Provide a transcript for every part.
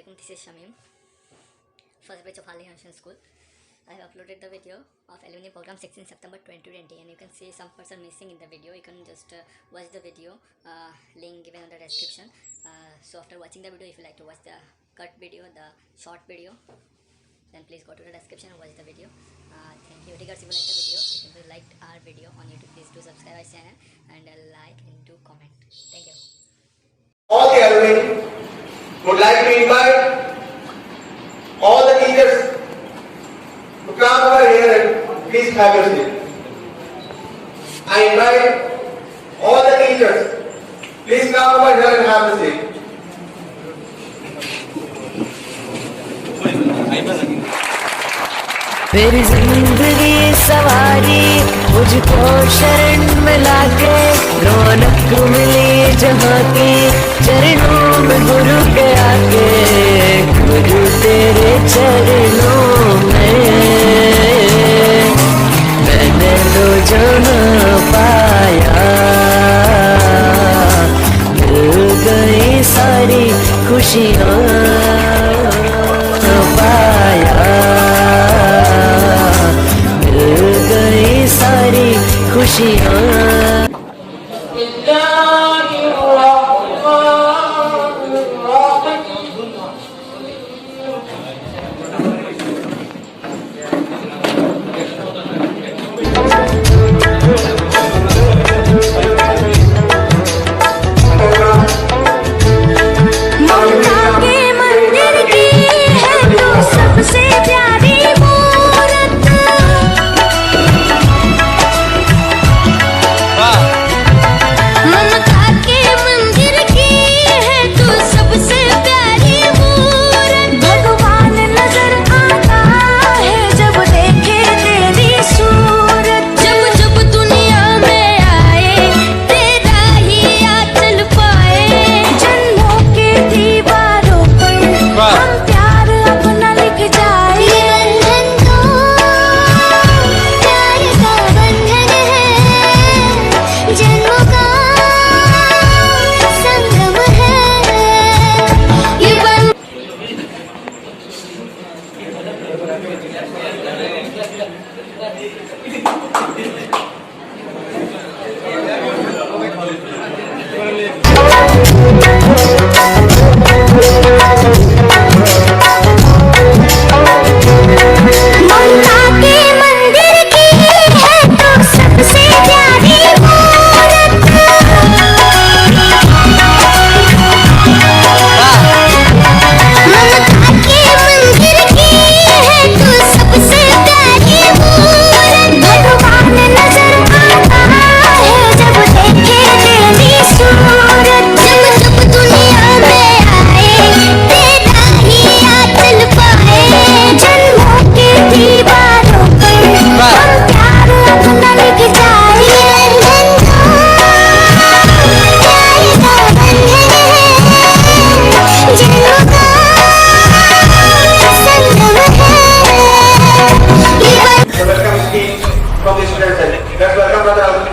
Assalamualaikum, this is Shamim, first batch of Ali Hanshan School. I have uploaded the video of alumni program 16 September 2020 and you can see some person missing in the video. You can just watch the video, link given in the description. So after watching the video, if you like to watch the cut video, the short video, then please go to the description and watch the video. Thank you. Regards if you like the video, if you liked our video on YouTube, please do subscribe our channel and like and do comment. Thank you. All the alumni would like to invite all the teachers to come over here and please have your seat. I invite all the teachers, please come over here and have a seat. मेरी जिंदगी सवारी मुझको शरण में लाके रौनक मिली जहाँ की चरणों में गुरु के आके गुरु तेरे चरणों में मैंने तो जहाँ पाया मिल गई सारी खुशियाँ पाया सारी खुशियाँ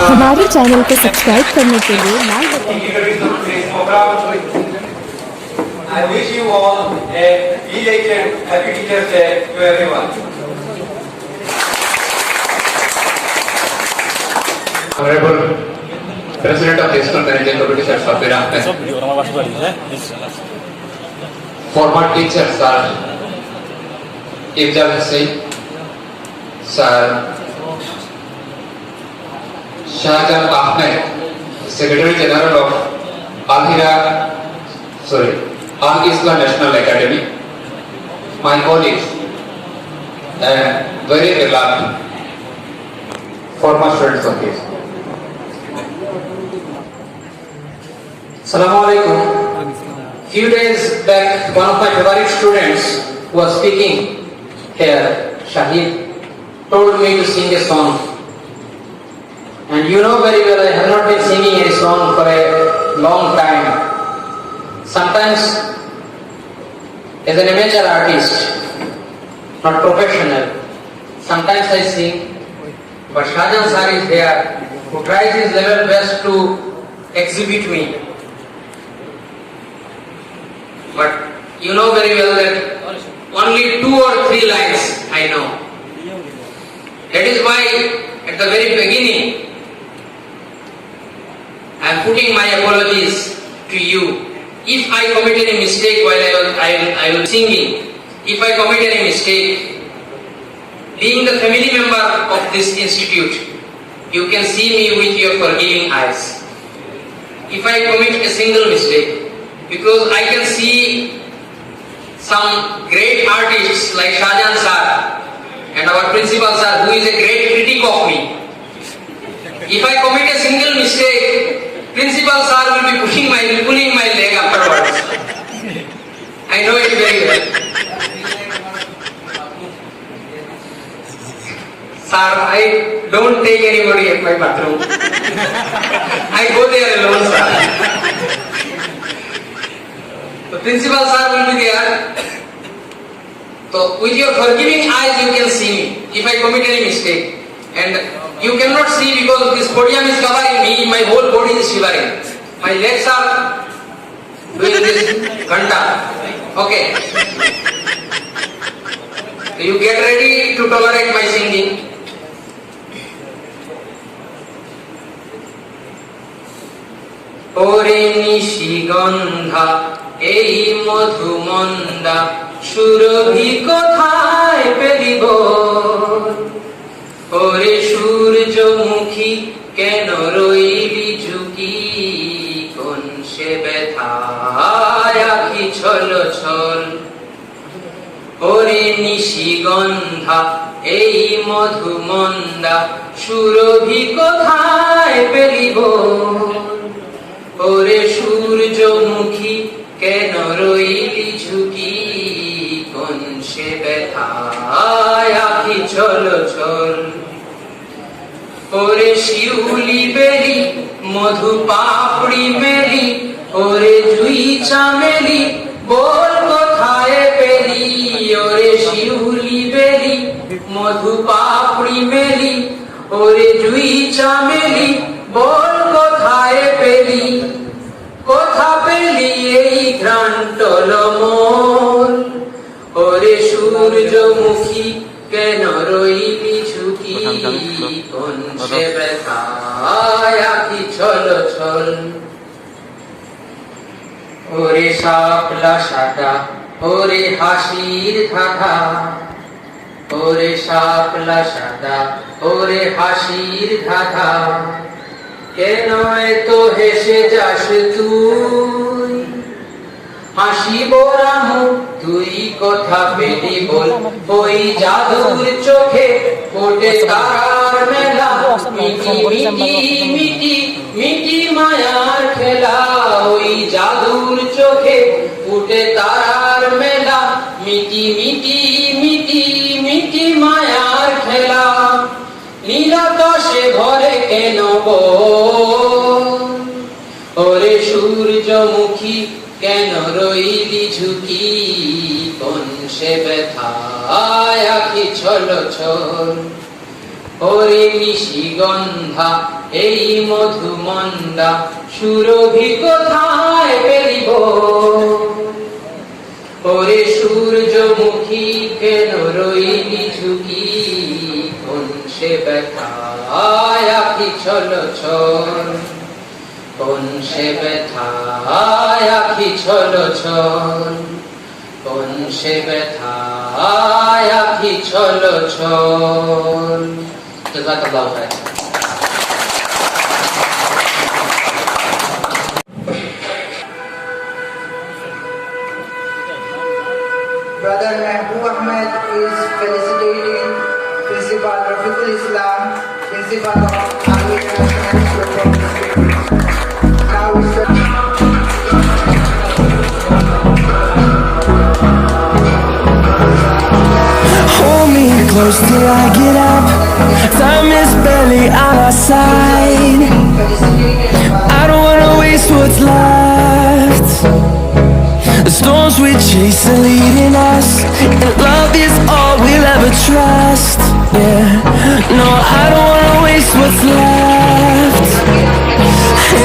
हमारे चैनल को सब्सक्राइब करने के लिए लाल button I wish you all a belated Happy Teachers Day to everyone. Honorable President of the School Management Committee, Sir Safir Ahmed. Former teachers are Ifjal Hussain, Sir Shahjahan Ahmed, Secretary General of Al-Islam National Academy, my colleagues, and very beloved former students of his. Assalamu alaikum. Few days back, one of my favorite students who was speaking here, Shahid, told me to sing a song. And you know very well I have not been singing a song for a long time. Sometimes as an amateur artist, not professional, sometimes I sing, but Shahjahan sir is there who tries his level best to exhibit me. But you know very well that only 2 or 3 lines I know. That is why at the very beginning I am putting my apologies to you. If I commit any mistake while I was singing, if I commit any mistake, being the family member of this institute, you can see me with your forgiving eyes. If I commit a single mistake, because I can see some great artists like Shahjahan sir and our principal sir, who is a great critic of me. If I commit a single mistake, principal sir will be pulling my leg afterwards. I know it very well. Sir, I don't take anybody at my bathroom. I go there alone, sir. The principal sir will be there. So with your forgiving eyes you can see me if I commit any mistake. And you cannot see because this podium is covering me, my whole body is shivering. My legs are doing this ghanta. Okay. So you get ready to tolerate my singing. ওরে নিশিগন্ধা এই মধুমন্দা সুরভি কোথায় পেলিব ওরে সূর্যমুখী কেন রইলি ঝুঁকি কোন সে ব্যথায় আখি ছল ছল ওরে নিশিগন্ধা এই মধুমন্দা সুরভি কোথায় পেলিব ওরে সূর্যমুখী কেন রইলি ঝুঁকি কোন সে ব্যথায় আখি ছল ছল ওরে শিউলি বেলি মধু পাপড়ি মেলি ওরে জুই চামেলি বল কোথায় পেলি ওরে শিউলি বেলি মধু পাপড়ি মেলি ওরে জুই চামেলি বল কোথায় পেলি কোথা পেলি এই ঘ্রাণ টলমল ওরে সূর্যমুখী কেন রইলি ঝুঁকি কোন সে ব্যথায় আখি ছল ছল ওরে শাপলা সাদা ওরে হাসির ধাঁধা ওরে শাপলা সাদা ওরে হাসির ধাঁধা কেন এত হেসে যাস তুই হাসি বোরা মুখ তুই কথা পেলি বল ওই জাদুর চোখে ফোটে তারার মেলা মিটি মিটি মিটি মিটি মায়ার খেলা ওই জাদুর চোখে ফুটে তারার মেলা মিটি মিটি মিটি মিটি মায়ার খেলা নীলাকাশে ভরে কেন ওরে সূর্যমুখী কেন রইলি ঝুঁকি কোন সে ব্যথায় আখি ছল ছল ওরে নিশিগন্ধা এই মধুমন্দা সুরভি কোথায় পেলিব ওরে সূর্যমুখী কেন রইলি ঝুঁকি কোন সে ব্যথায় আখি ছল ছল কোন সে ব্যথায় আখি ছল ছল কোন সে ব্যথায় আখি ছল ছল জাযাকাল্লাহু খাইরান Brother Mehboob Ahmed is felicitating Principal Rafiqul Islam, Principal of Army National School. Now we Hold me close till I get up. Time is barely on our side. I don't wanna waste what's left. The storms we chase are leading us, and love is all we'll ever trust. Yeah, no, I don't wanna waste what's left.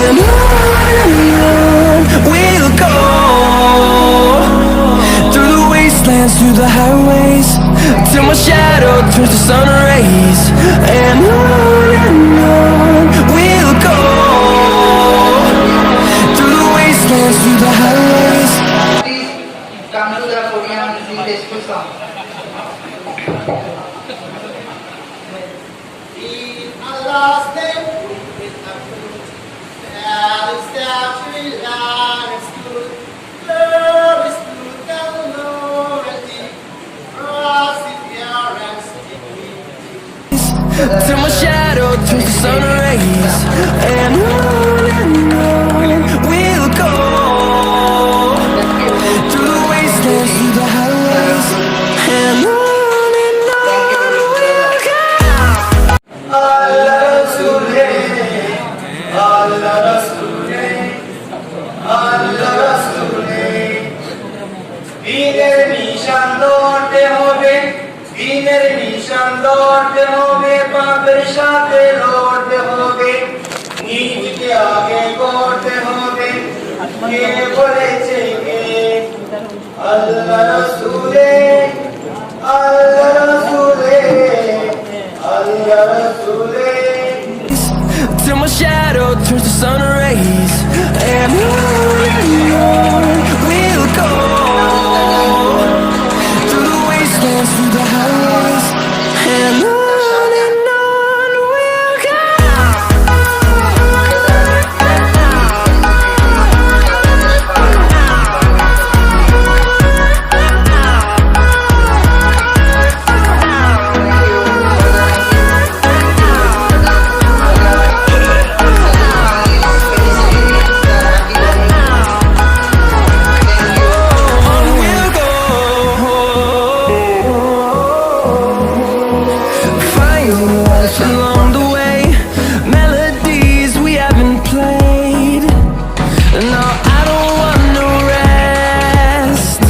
And on we'll go through the highways till my shadow turns to sun rays. And on we'll go through the wastelands, through the highways. Please come to the podium and sing the school song. In Allah's name, there is every land is good. Love is good and loyalty, perseverance, Till my shadow turns to sun rays. And on we'll go through the wastelands, through the highways. And on we'll go. Allah Rasool, Allah Rasool, Allah Rasool. দিনের নিশান ধরতে হবে, দিনের নিশান ধরতে হবে, পাপের সাথে লড়তে হবে, নিজকে আগে করতে হবে। কে বলেছে কে? আল্লাহ রাসূলে, আল্লাহ রাসূলে, আল্লাহ রাসূলে। Till my shadow turns to sun rays. And on we'll go through the wastelands, through the highways. And on we'll go. On we'll go. Find life along the way, melodies we haven't played. No, I don't want no rest.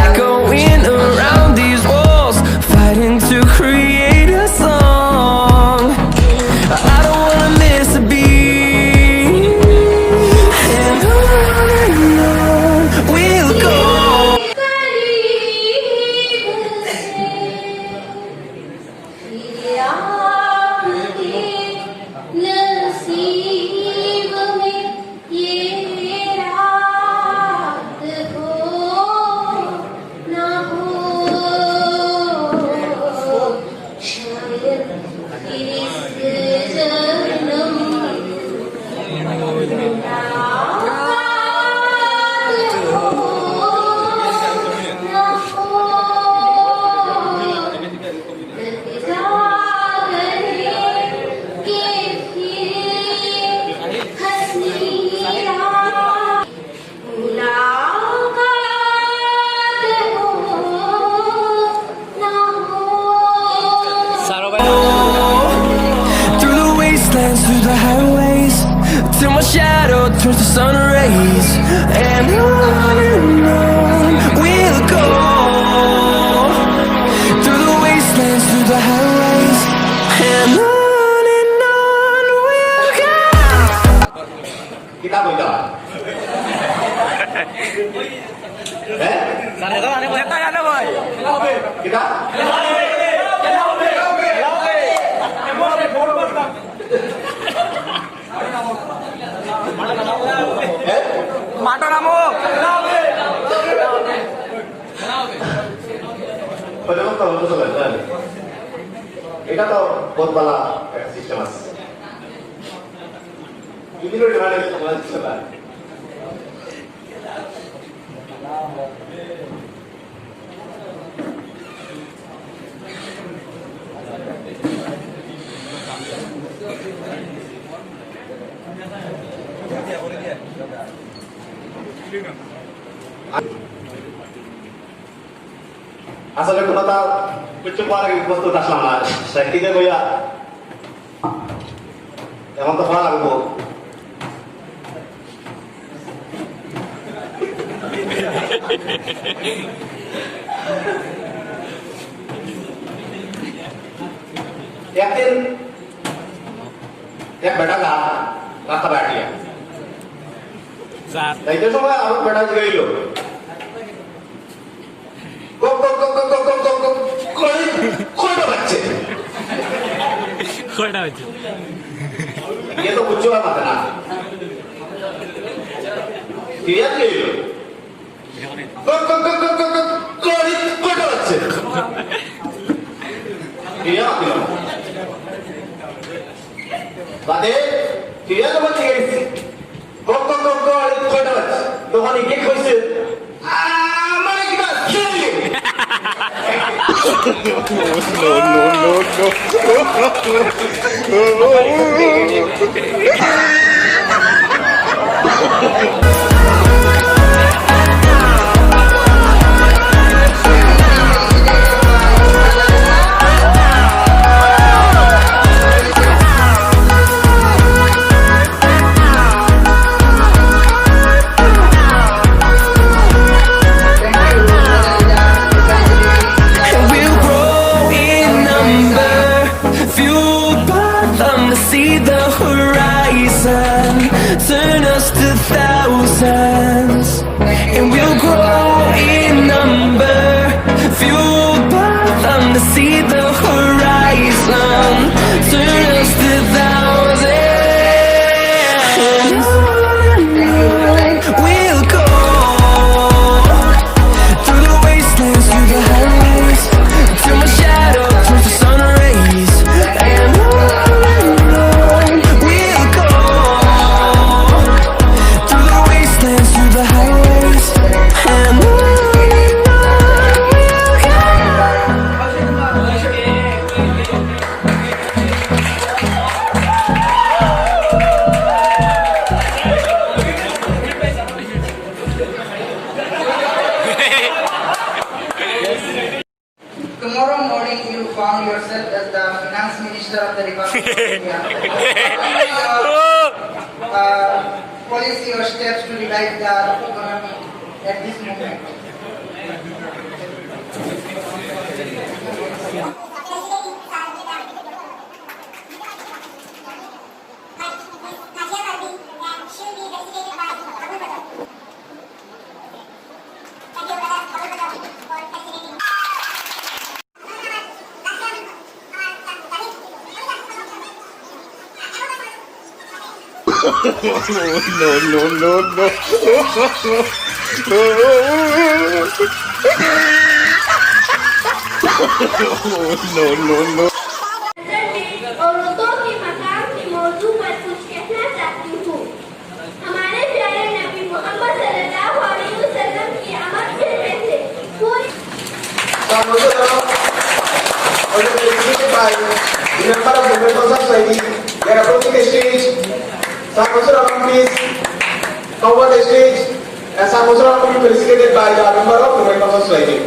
Echoing around these walls, fighting to create a song. I don't wanna miss a beat. And on we'll go. नसीब में ये रात हो ना हो, शायद इस जन्म Through the wastelands, through the highways, till my shadow turns to sun rays. And on we'll go through the wastelands, through the highways. And on we'll go. Kita benda. Kita? Padahal kalau itu sebenarnya, kita tahu buat bala sistem mas. Ini loh dimana kita mulai sebenarnya. Asal aku tahu, percuma lagi bos tu dah sama. Saya kira goya, yang untuk mana aku? Yakin? Ya beda lah, rata बैठी है। नहीं तो समझ आप बड़ा गई लो। কক কক কক কক কক কক কক করে কয়টা বাচ্চা কয়টা হচ্ছে ये तो कुछ हुआ मत ना ये क्या है কক কক কক কক কক করে কয়টা বাচ্চা ये आती है বাদে ये तो बच्चे गए কক কক কক করে কয়টা বাচ্চা তখন কি কইছে আমার কি বাত খেলি We'll grow in number, fueled by them to see the horizon, turn us to thousands. And we'll grow in number, fueled by them to see the horizon, turn us to thousands. We'll go through the wastelands, through the highways, till my shadow turns to sun rays. And on we'll go through the wastelands, through the highways, and on we'll go. Tomorrow morning you found yourself as the finance minister of the Republic of India. Policy or steps to revive the economy at this moment. औरतों के मकाम के मौजू पर कुछ कहना चाहती हूँ। हमारे प्यारे नबी मोहम्मद सल्लल्लाहु अलैहि वसल्लम की आमद से पहले पूरी The member of the members of society, they are approaching the stage. Some Muslim please cover the stage, and some Muslim will be felicitated by the member of the members of society.